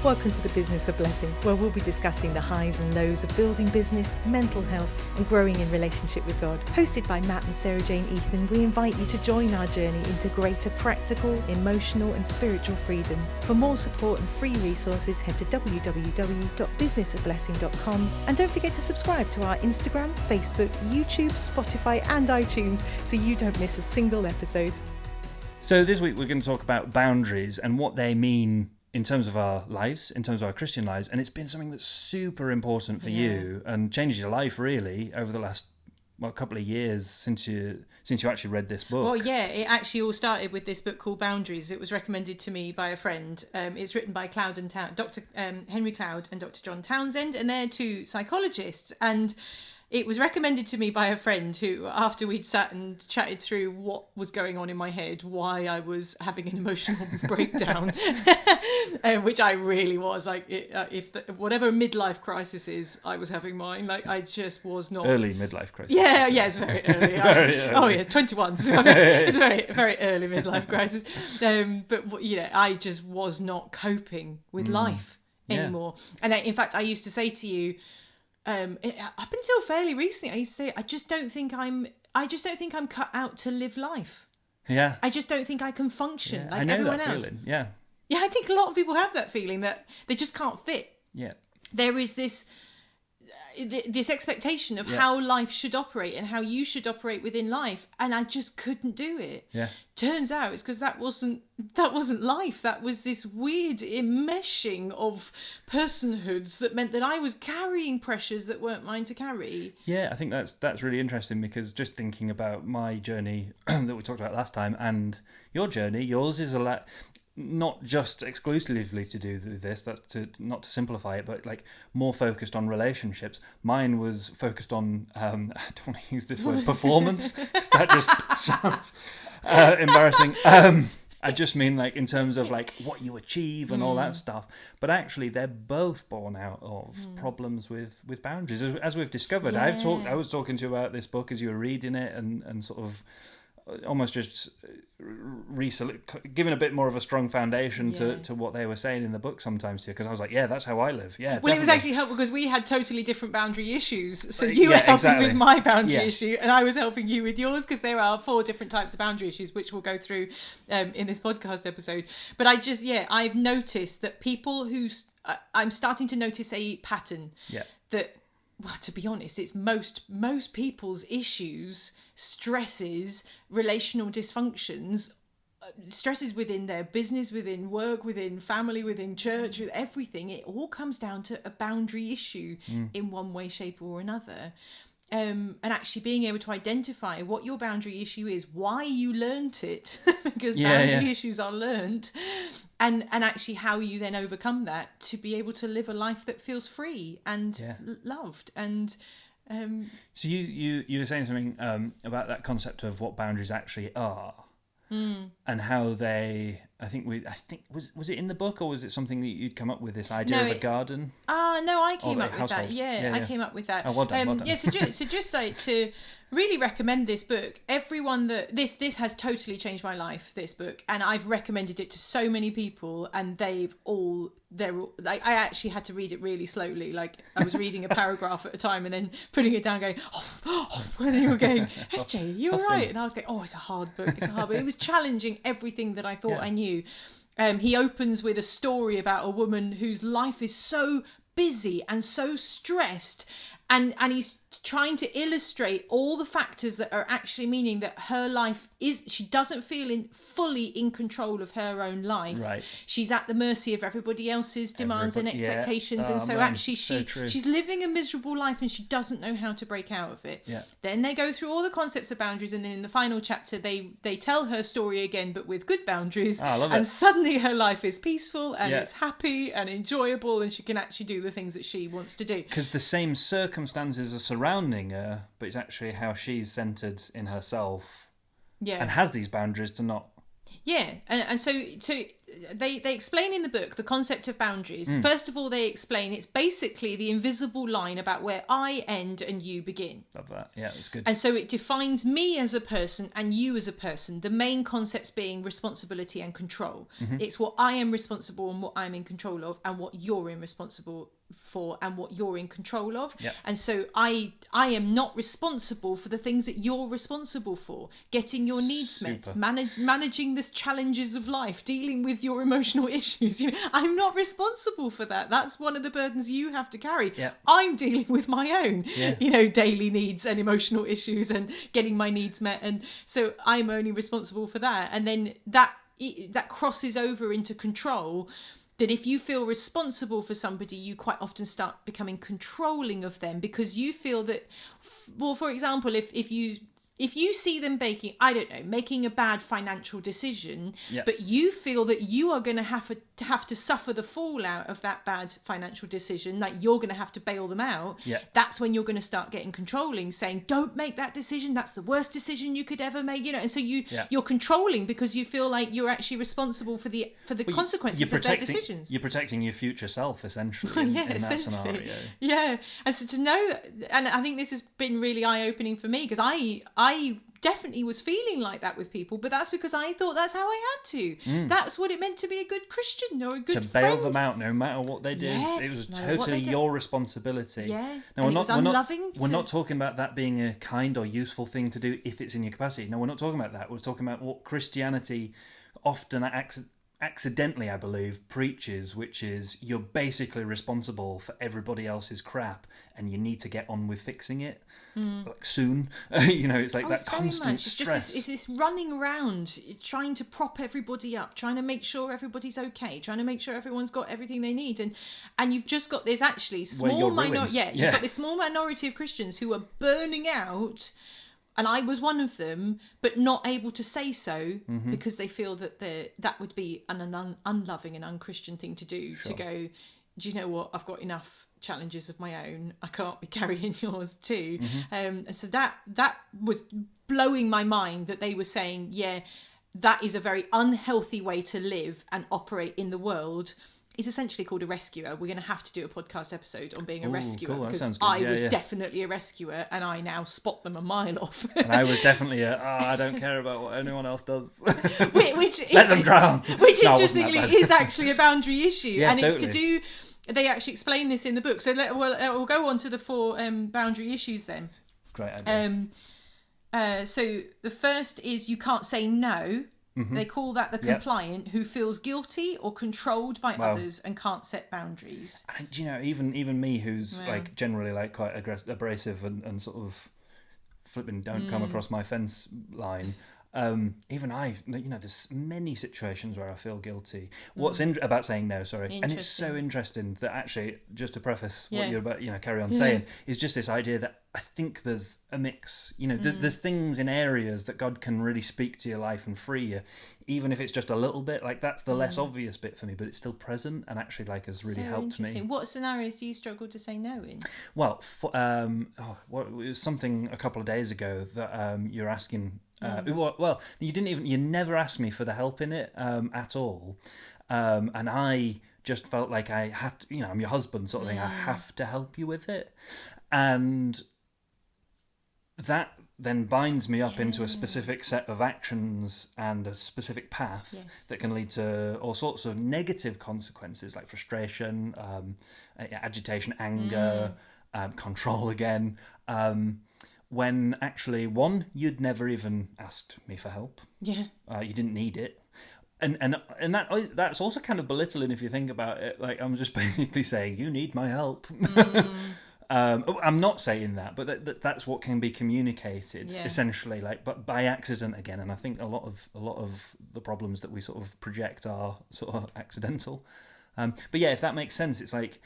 Welcome to the Business of Blessing, where we'll be discussing the highs and lows of building business, mental health, and growing in relationship with God. Hosted by Matt and Sarah Jane Ethan, we invite you to join our journey into greater practical, emotional, and spiritual freedom. For more support and free resources, head to www.businessofblessing.com, and don't forget to subscribe to our Instagram, Facebook, YouTube, Spotify, and iTunes so you don't miss a single episode. So this week we're going to talk about boundaries and what they mean in terms of our lives, in terms of our Christian lives, and it's been something that's super important for you and changed your life really over the last couple of years since you actually read this book. Well, yeah, it actually all started with this book called Boundaries. It was recommended to me by a friend. It's written by Dr. Henry Cloud and Dr. John Townsend, and they're two psychologists. And it was recommended to me by a friend who, after we'd sat and chatted through what was going on in my head, why I was having an emotional breakdown, which I really was. Whatever midlife crisis is, I was having mine. I just was not... Early midlife crisis. Yeah, it's very early. Very early. Oh, yeah, 21. So it's a very, very early midlife crisis. But, I just was not coping with life anymore. And in fact, I used to say to you, up until fairly recently, I used to say, I just don't think I'm cut out to live life. Yeah. I just don't think I can function like I know everyone that else. feeling. Yeah. Yeah, I think a lot of people have that feeling that they just can't fit. Yeah. There is this expectation of how life should operate and how you should operate within life, and I just couldn't do it. Yeah. Turns out it's because that wasn't life. That was this weird enmeshing of personhoods that meant that I was carrying pressures that weren't mine to carry. Yeah, I think that's really interesting, because just thinking about my journey that we talked about last time and your journey, yours is a lot. Not just exclusively to do with this, that's not to simplify it, but more focused on relationships. Mine was focused on, I don't want to use this word, performance, 'cause that just sounds embarrassing. I just mean in terms of what you achieve and all that stuff. But actually they're both born out of problems with boundaries. As we've discovered, I was talking to you about this book as you were reading it and sort of almost just giving a bit more of a strong foundation to what they were saying in the book sometimes to you, because I was like, that's how I live. Yeah. Well, definitely. It was actually helpful because we had totally different boundary issues. So you were helping with my boundary issue, and I was helping you with yours, because there are 4 different types of boundary issues, which we'll go through in this podcast episode. But I've noticed that people I'm starting to notice a pattern that, well, to be honest, it's most people's issues, stresses, relational dysfunctions, stresses within their business, within work, within family, within church, with everything. It all comes down to a boundary issue in one way, shape or another. And actually being able to identify what your boundary issue is, why you learnt it, because boundary issues are learnt, and actually how you then overcome that to be able to live a life that feels free and loved. And so you were saying something about that concept of what boundaries actually are, and how they. I think was it in the book, or was it something that you'd come up with, this idea of a garden? No, I came up with that. I came up with that. Oh, well done, well done. Yeah, so just to really recommend this book. Everyone this has totally changed my life, this book, and I've recommended it to so many people, and I actually had to read it really slowly. I was reading a paragraph at a time and then putting it down, going, and then you were going, SJ, you all right? And I was going, it's a hard book. It was challenging everything that I thought I knew. He opens with a story about a woman whose life is so busy and so stressed, and he's trying to illustrate all the factors that are actually meaning that her life she doesn't feel fully in control of her own life. Right. She's at the mercy of everybody else's demands and expectations, and so actually she's living a miserable life and she doesn't know how to break out of it. Yeah. Then they go through all the concepts of boundaries, and then in the final chapter they tell her story again, but with good boundaries. I love it. And suddenly her life is peaceful and it's happy and enjoyable, and she can actually do the things that she wants to do. Because the same circumstances are surrounding her, but it's actually how she's centered in herself, and has these boundaries to not. Yeah, and so they explain in the book the concept of boundaries. First of all, they explain it's basically the invisible line about where I end and you begin. Love that. Yeah, that's good. And so it defines me as a person and you as a person. The main concepts being responsibility and control. It's what I am responsible and what I'm in control of, and what you're responsible for and what you're in control of. Yep. And so I am not responsible for the things that you're responsible for. Getting your needs met, managing the challenges of life, dealing with your emotional issues. I'm not responsible for that. That's one of the burdens you have to carry. Yep. I'm dealing with my own, daily needs and emotional issues and getting my needs met. And so I'm only responsible for that. And then that crosses over into control. That if you feel responsible for somebody, you quite often start becoming controlling of them, because you feel that, well, for example, if you see them making a bad financial decision, but you feel that you are going to have to suffer the fallout of that bad financial decision, like you're going to have to bail them out, that's when you're going to start getting controlling, saying, don't make that decision, that's the worst decision you could ever make, and so you're controlling because you feel like you're actually responsible for the consequences of their decisions. You're protecting your future self, essentially, in that scenario. Yeah, and so to know, and I think this has been really eye-opening for me, because I definitely was feeling like that with people, but that's because I thought that's how I had to. That's what it meant to be a good Christian or a good friend. To bail them out no matter what they did. Yeah, it was totally your responsibility. Yeah, now, we're not talking about that being a kind or useful thing to do if it's in your capacity. No, we're not talking about that. We're talking about what Christianity often accidentally, I believe, preaches, which is you're basically responsible for everybody else's crap and you need to get on with fixing it like soon. It's like that constant stress. It's this running around trying to prop everybody up, trying to make sure everybody's okay, trying to make sure everyone's got everything they need, and you've just got this actually small minority. You've got this small minority of Christians who are burning out. And I was one of them, but not able to say so because they feel that that would be an unloving and unchristian thing to do. Sure. To go, do you know what? I've got enough challenges of my own. I can't be carrying yours too. And so that was blowing my mind that they were saying, that is a very unhealthy way to live and operate in the world. Is essentially called a rescuer. We're going to have to do a podcast episode on being a rescuer. Cool. Because I was definitely a rescuer, and I now spot them a mile off. And I was definitely I don't care about what anyone else does. which Let them drown. Which interestingly is actually a boundary issue. Yeah, and totally. It's to do, they actually explain this in the book. So we'll go on to the 4 boundary issues then. Great idea. So the first is you can't say no. They call that the compliant who feels guilty or controlled by others and can't set boundaries. And even me, who's like generally like quite abrasive and sort of flipping don't come across my fence line. Even there's many situations where I feel guilty. What's about saying no, and it's so interesting that actually, just to preface what you're about, carry on saying, is just this idea that I think there's a mix. There's things in areas that God can really speak to your life and free you, even if it's just a little bit. Like that's the less obvious bit for me, but it's still present and actually has really helped me. What scenarios do you struggle to say no in? Well, it was something a couple of days ago that you're asking. Well, you never asked me for the help in it at all, and I just felt like I had to, I'm your husband sort of thing. I have to help you with it, and that then binds me up into a specific set of actions and a specific path that can lead to all sorts of negative consequences, like frustration, agitation, anger, control again. When actually, one, you'd never even asked me for help. Yeah. You didn't need it. And that's also kind of belittling if you think about it. Like, I'm just basically saying, you need my help. I'm not saying that, but that's what can be communicated, essentially, but by accident again. And I think a lot of the problems that we sort of project are sort of accidental. But if that makes sense, it's like,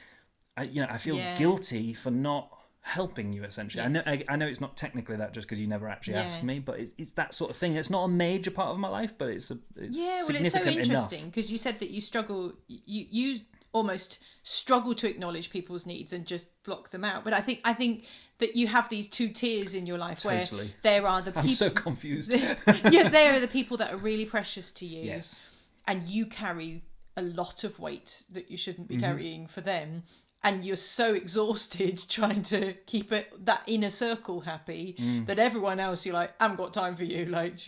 I feel guilty for not helping you, essentially. I know it's not technically that just because you never actually asked me, but it's that sort of thing. It's not a major part of my life, but it's significant it's so interesting enough. Because you said that you struggle, you almost struggle to acknowledge people's needs and just block them out. But I think that you have these 2 tiers in your life where there are the people. I'm so confused. There are the people that are really precious to you. Yes. and you carry a lot of weight that you shouldn't be carrying for them, and you're so exhausted trying to keep that inner circle happy that everyone else, you're like, I haven't got time for you. Like,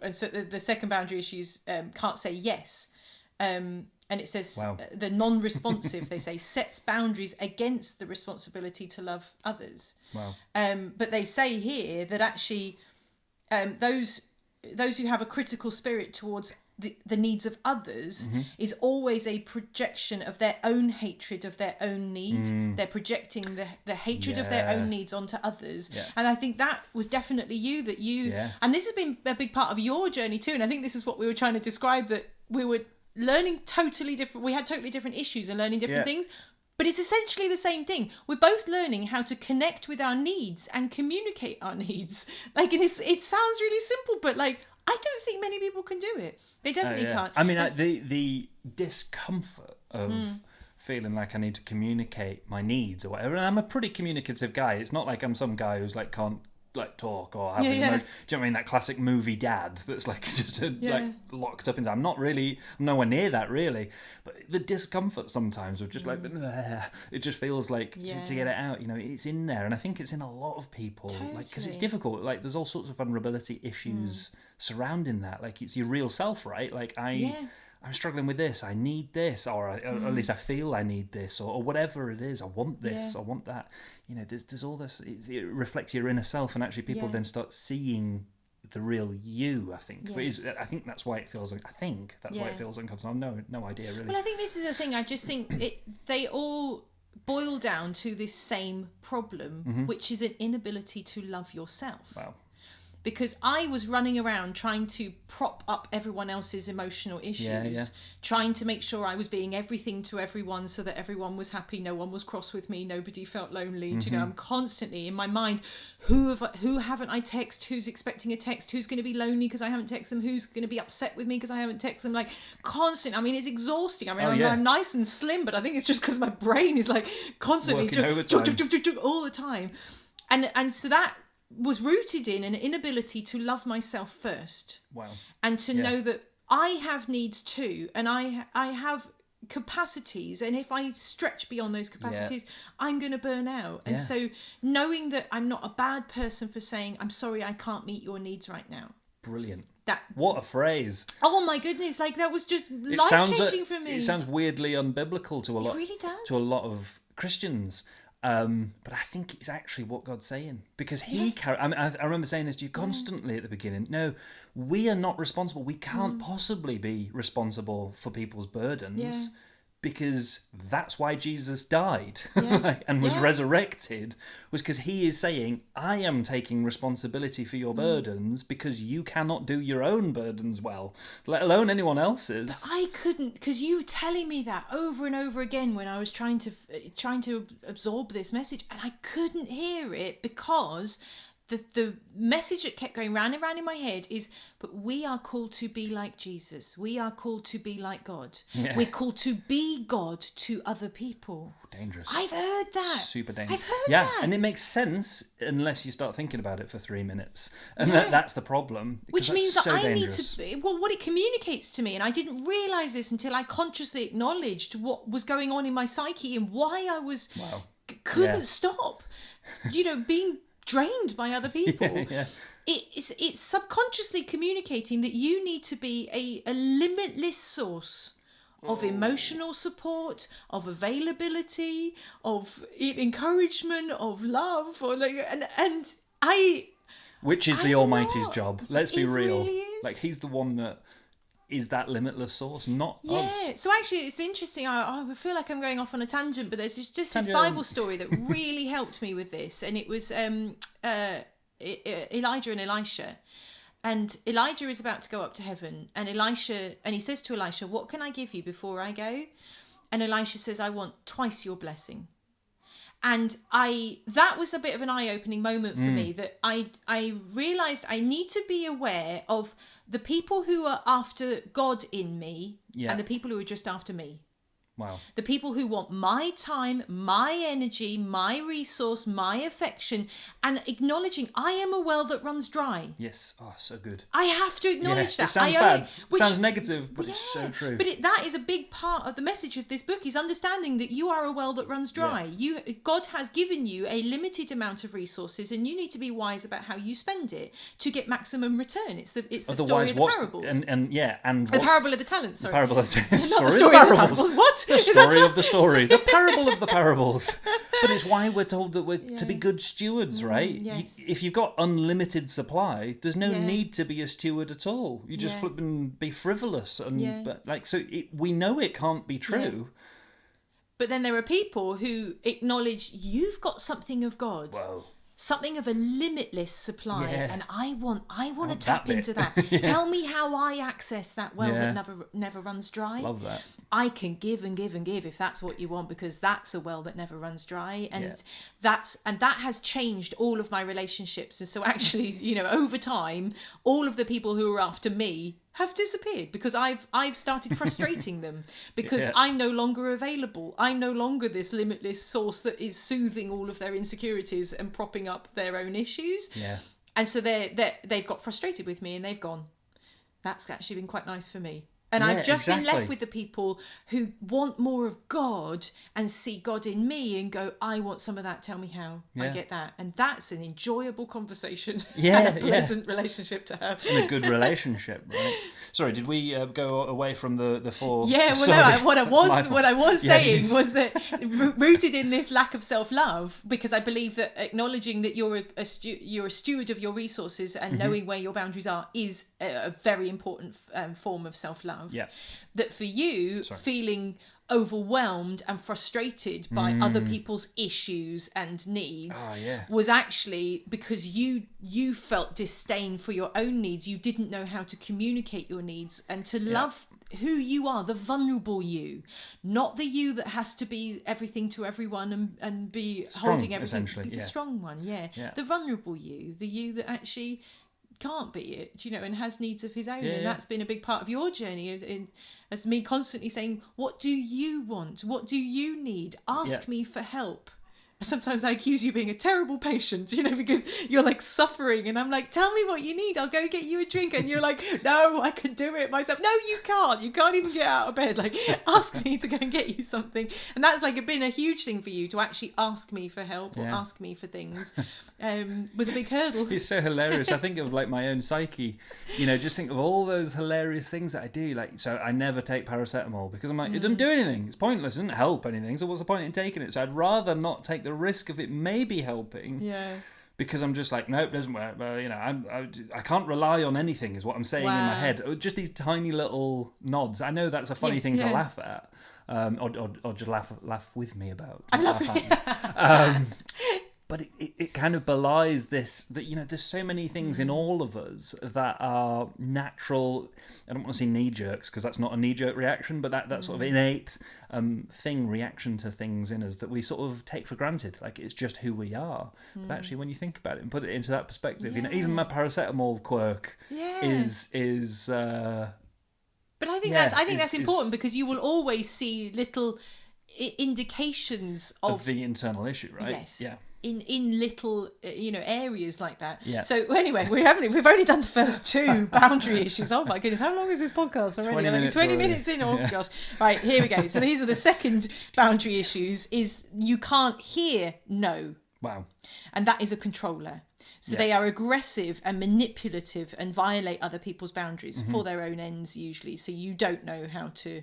and so the second boundary issues can't say yes. And it says the non-responsive, they say, sets boundaries against the responsibility to love others. Wow. But they say here that actually those who have a critical spirit towards the needs of others is always a projection of their own hatred of their own need. They're projecting the hatred of their own needs onto others. And I think that was definitely you, and this has been a big part of your journey too. And I think this is what we were trying to describe, that we were learning totally different, we had totally different issues and learning different things. But it's essentially the same thing. We're both learning how to connect with our needs and communicate our needs. Like, it sounds really simple, but like, I don't think many people can do it. They definitely can't. I mean, the discomfort of feeling like I need to communicate my needs or whatever. And I'm a pretty communicative guy. It's not like I'm some guy who's like can't like talk or have his emotion. Do you know what I mean? That classic movie dad that's like just like locked up inside. I'm nowhere near that really. But the discomfort sometimes of just like it just feels like to get it out. You know, it's in there, and I think it's in a lot of people. Like, because it's difficult. Like, there's all sorts of vulnerability issues surrounding that. Like, it's your real self, right? Like I'm struggling with this, I need this, or at least I feel I need this, or whatever it is, I want this, I want that. You know, there's all this, it reflects your inner self, and actually people then start seeing the real you, I think. Yes. I think that's why it feels, why it feels uncomfortable. No idea, really. Well, I think this is the thing, I just think they all boil down to this same problem, which is an inability to love yourself. Wow. Because I was running around trying to prop up everyone else's emotional issues, trying to make sure I was being everything to everyone so that everyone was happy, no one was cross with me, nobody felt lonely. Do you know, I'm constantly in my mind, who haven't I texted, who's expecting a text, who's going to be lonely because I haven't texted them, who's going to be upset with me because I haven't texted them, like constant. I mean, it's exhausting. I mean, I'm nice and slim, but I think it's just because my brain is like constantly all the time. And so that was rooted in an inability to love myself first. Wow. And to know that I have needs too, and I have capacities, and if I stretch beyond those capacities, I'm going to burn out. And so knowing that I'm not a bad person for saying, I'm sorry, I can't meet your needs right now. Brilliant. What a phrase. Oh my goodness, like that was just life-changing for me. It sounds weirdly unbiblical to a lot. It really does. To a lot of Christians. But I think it's actually what God's saying, because I remember saying this to you constantly at the beginning. No, we are not responsible. We can't possibly be responsible for people's burdens, because that's why Jesus died and was resurrected, was because he is saying, I am taking responsibility for your burdens because you cannot do your own burdens well, let alone anyone else's. But I couldn't, because you were telling me that over and over again when I was trying to absorb this message, and I couldn't hear it because the message that kept going round and round in my head is, but we are called to be like Jesus. We are called to be like God. Yeah. We're called to be God to other people. Dangerous. I've heard that. Super dangerous. I've heard that. Yeah, and it makes sense unless you start thinking about it for 3 minutes. And that's the problem. Which means that I dangerous. need to... Well, what it communicates to me, and I didn't realise this until I consciously acknowledged what was going on in my psyche and why I was... couldn't stop. You know, being... drained by other people. It's subconsciously communicating that you need to be a limitless source of emotional support, of availability, of encouragement, of love, or like, and I. Which is the Almighty's job. Let's be real. Really is. Like, he's the one that is that limitless source, not us. Yeah. So actually, it's interesting. I feel like I'm going off on a tangent, but there's just this Bible story that really helped me with this, and it was Elijah and Elisha. And Elijah is about to go up to heaven, and he says to Elisha, "What can I give you before I go?" And Elisha says, "I want twice your blessing." And that was a bit of an eye-opening moment for me, that I realised I need to be aware of the people who are after God in me and the people who are just after me. Wow. The people who want my time, my energy, my resource, my affection, and acknowledging I am a well that runs dry. Yes. Oh, so good. I have to acknowledge that. It sounds bad. It sounds negative, but it's so true. But that is a big part of the message of this book, is understanding that you are a well that runs dry. God has given you a limited amount of resources, and you need to be wise about how you spend it to get maximum return. It's the story of the parables. And the parable of the talents. Sorry. The parable of the Not the story of the parables. What? The story of the story. The parable of the parables. But it's why we're told that we're to be good stewards, right? Yes. If you've got unlimited supply, there's no need to be a steward at all. You just flip and be frivolous, and we know it can't be true. Yeah. But then there are people who acknowledge you've got something of God. Whoa. Something of a limitless supply, and I want to tap that into that. Tell me how I access that well that never runs dry. Love that. I can give and give and give if that's what you want, because that's a well that never runs dry, and that has changed all of my relationships. And so actually, over time, all of the people who are after me have disappeared because I've started frustrating them because I'm no longer available. I'm no longer this limitless source that is soothing all of their insecurities and propping up their own issues. Yeah. And so they've got frustrated with me and they've gone, that's actually been quite nice for me. And I've just been left with the people who want more of God and see God in me and go, I want some of that. Tell me how I get that. And that's an enjoyable conversation and a pleasant relationship to have. And a good relationship, right? Sorry, did we go away from the four? Yeah, well, no. What I was saying was that rooted in this lack of self-love, because I believe that acknowledging that you're a steward of your resources and knowing where your boundaries are is a very important form of self-love. Yeah. That for you, feeling overwhelmed and frustrated by other people's issues and needs was actually because you felt disdain for your own needs. You didn't know how to communicate your needs and to love who you are, the vulnerable you, not the you that has to be everything to everyone and be strong, holding everything. The strong one, the vulnerable you, the you that actually can't be it, and has needs of his own. And that's been a big part of your journey, as me constantly saying, what do you want? What do you need? Ask me for help. Sometimes I accuse you of being a terrible patient, because you're like suffering and I'm like, tell me what you need, I'll go get you a drink. And you're like, no, I can do it myself. No, you can't even get out of bed. Like, ask me to go and get you something. And that's been a huge thing for you, to actually ask me for help or ask me for things. Was a big hurdle. It's so hilarious. I think of my own psyche, just think of all those hilarious things that I do. So I never take paracetamol because I'm like, it doesn't do anything. It's pointless. It doesn't help anything. So what's the point in taking it? So I'd rather not take the risk of it maybe helping. Yeah. Because I'm just like, no, it doesn't work. I can't rely on anything is what I'm saying in my head. Just these tiny little nods. I know that's a funny thing to laugh at. Or just laugh with me about. I love it. But it kind of belies this, that, there's so many things in all of us that are natural. I don't want to say knee-jerks, because that's not a knee-jerk reaction, but that sort of innate reaction to things in us that we sort of take for granted. Like, it's just who we are. But actually, when you think about it and put it into that perspective, even my paracetamol quirk is But I think that's important, because you will always see little indications of the internal issue, right? Yes. Yeah. In little areas like that. Yeah. So anyway, we've only done the first two boundary issues. Oh my goodness, how long is this podcast already? 20 minutes in. Oh gosh. Right, here we go. So these are the second boundary issues: is you can't hear no. Wow. And that is a controller. So they are aggressive and manipulative and violate other people's boundaries for their own ends usually. So you don't know how to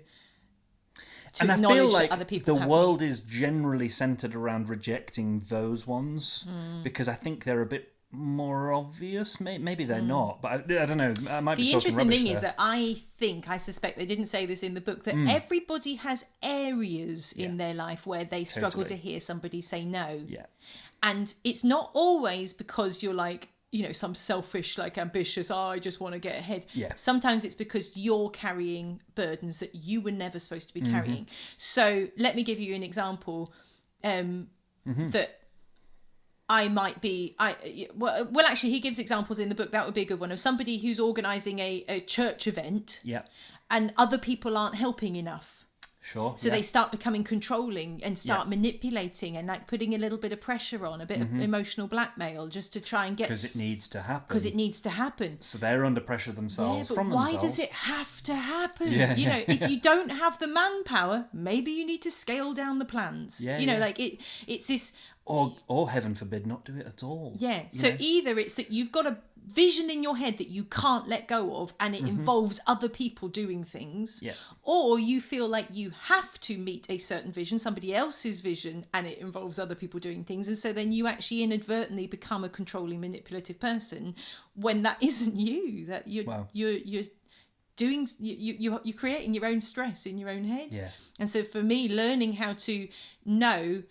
and I feel like other people the world is generally centered around rejecting those ones because I think they're a bit more obvious. Maybe they're not, but I don't know. I might be talking rubbish. The interesting thing is that I suspect, they didn't say this in the book, that everybody has areas in their life where they struggle to hear somebody say no. Yeah. And it's not always because you're like, some selfish, ambitious, I just want to get ahead. Yeah. Sometimes it's because you're carrying burdens that you were never supposed to be carrying. So let me give you an example that I might be... Well, actually, he gives examples in the book. That would be a good one, of somebody who's organising a church event and other people aren't helping enough. Sure. So they start becoming controlling and start manipulating and like putting a little bit of pressure on, a bit of emotional blackmail just to try and get... Because it needs to happen. Because it needs to happen. So they're under pressure themselves from themselves. Why does it have to happen? Yeah. You know, if you don't have the manpower, maybe you need to scale down the plans. Yeah, you know, like it's this... Or heaven forbid, not do it at all. Yeah. So either it's that you've got a vision in your head that you can't let go of and it involves other people doing things, or you feel like you have to meet a certain vision, somebody else's vision, and it involves other people doing things, and so then you actually inadvertently become a controlling, manipulative person when that isn't you. That you're doing, you're creating your own stress in your own head. Yeah. And so for me, learning how to know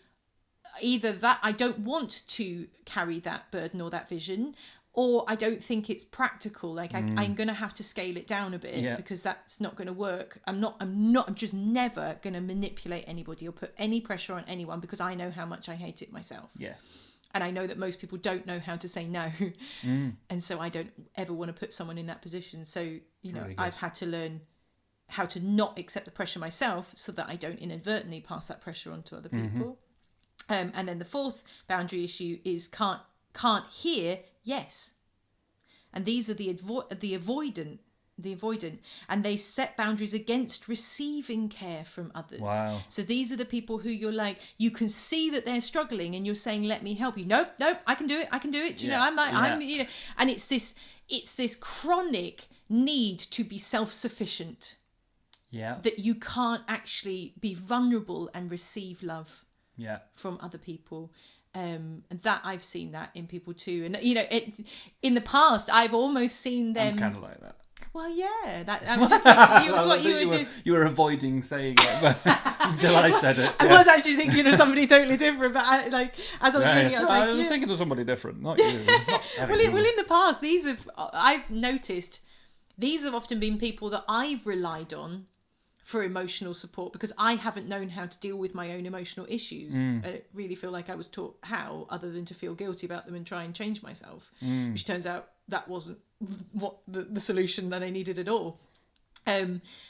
either that I don't want to carry that burden or that vision, or I don't think it's practical. Like I'm going to have to scale it down a bit because that's not going to work. I'm just never going to manipulate anybody or put any pressure on anyone because I know how much I hate it myself. Yeah. And I know that most people don't know how to say no. And so I don't ever want to put someone in that position. So, you know, really I've had to learn how to not accept the pressure myself so that I don't inadvertently pass that pressure on to other people. And then the fourth boundary issue is can't hear yes. And these are the avoidant, and they set boundaries against receiving care from others. Wow. So these are the people who you're like, you can see that they're struggling and you're saying, let me help you. Nope, I can do it. You know, I'm you know, and it's this chronic need to be self-sufficient. Yeah. That you can't actually be vulnerable and receive love. Yeah. From other people. And that I've seen that in people too. And, you know, in the past, I've almost seen them... I'm kind of like that. Well, yeah. I was just thinking, it was what you were... You were avoiding saying it until I said it. I was actually thinking of somebody totally different, but as I was reading it, I was thinking of somebody different, not you. Well, in the past, I've noticed, these have often been people that I've relied on for emotional support because I haven't known how to deal with my own emotional issues. I really feel like I was taught how, other than to feel guilty about them and try and change myself, which turns out that wasn't what the solution that I needed at all.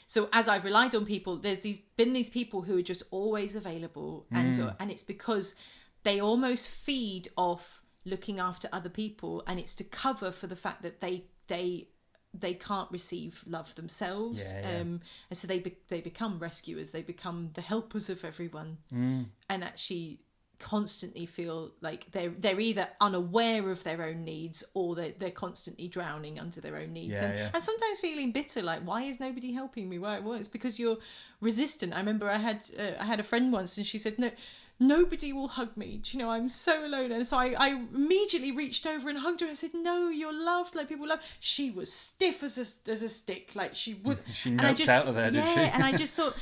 So as I've relied on people, there's been these people who are just always available, and it's because they almost feed off looking after other people, and it's to cover for the fact that they can't receive love themselves. And so they become rescuers, they become the helpers of everyone, and actually constantly feel like they're either unaware of their own needs or they're constantly drowning under their own needs, and sometimes feeling bitter, like, why is nobody helping me? Well, it's because you're resistant. I remember I had a friend once, and she said, nobody will hug me. Do you know, I'm so alone. And so I immediately reached over and hugged her and said, no, you're loved, like people love. She was stiff as a stick, like she would. She noped out of there, did she? Yeah, and I just thought,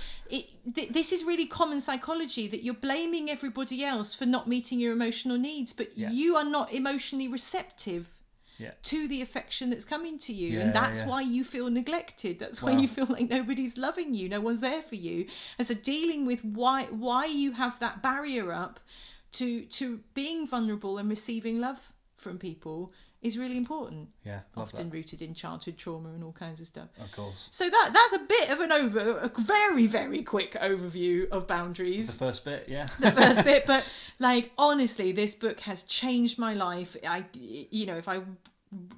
this is really common psychology, that you're blaming everybody else for not meeting your emotional needs, but you are not emotionally receptive to the affection that's coming to you, and that's why you feel neglected. That's why you feel like nobody's loving you, no one's there for you. And so dealing with why you have that barrier up to being vulnerable and receiving love from people is really important. Yeah, often rooted in childhood trauma and all kinds of stuff. Of course. So that's a bit of a very, very quick overview of boundaries. The first bit, yeah. The first bit, but like honestly, this book has changed my life. If I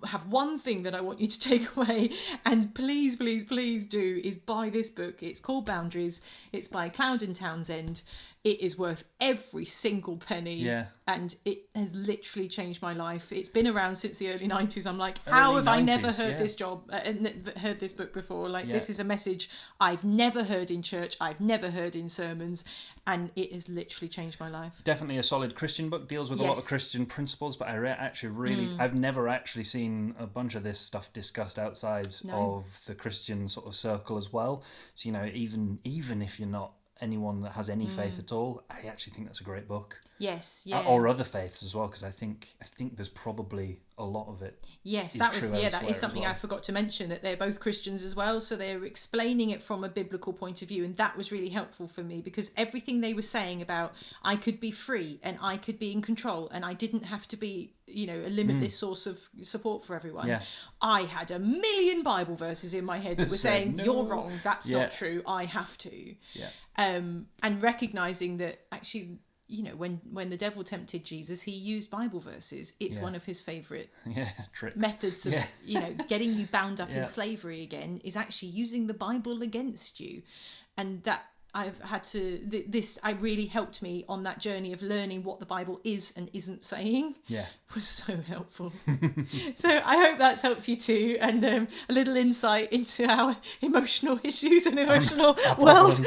have one thing that I want you to take away, and please do, is buy this book. It's called Boundaries. It's by Cloud & Townsend. It is worth every single penny, and it has literally changed my life. It's been around since the early 90s. I'm like, how have I never heard heard this book before? Like, this is a message I've never heard in church, I've never heard in sermons, and it has literally changed my life. Definitely a solid Christian book, deals with a lot of Christian principles, but I've never actually seen a bunch of this stuff discussed outside of the Christian sort of circle as well. So, you know, even if you're not anyone that has any faith at all, I actually think that's a great book. Yes, yeah. Or other faiths as well, because I think there's probably a lot of it. Yes, that is something I forgot to mention, that they're both Christians as well, so they're explaining it from a biblical point of view, and that was really helpful for me, because everything they were saying about I could be free and I could be in control and I didn't have to be, a limitless source of support for everyone. Yeah. I had a million Bible verses in my head that were saying, you're wrong, that's not true, I have to. Yeah. And recognizing that actually, when the devil tempted Jesus, he used Bible verses. It's one of his favourite methods of, getting you bound up in slavery again, is actually using the Bible against you. And that I've had to, this really helped me on that journey of learning what the Bible is and isn't saying. Yeah. Was so helpful. So I hope that's helped you too, and a little insight into our emotional issues and emotional world.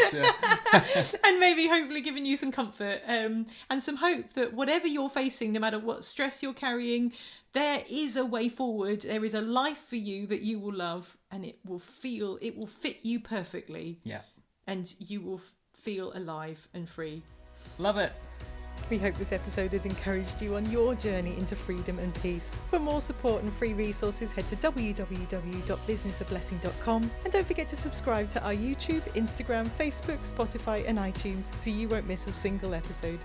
And maybe hopefully giving you some comfort and some hope that whatever you're facing, no matter what stress you're carrying, there is a way forward. There is a life for you that you will love, and it will fit you perfectly. Yeah. And you will feel alive and free. Love it. We hope this episode has encouraged you on your journey into freedom and peace. For more support and free resources, head to www.businessablessing.com, and don't forget to subscribe to our YouTube, Instagram, Facebook, Spotify and iTunes so you won't miss a single episode.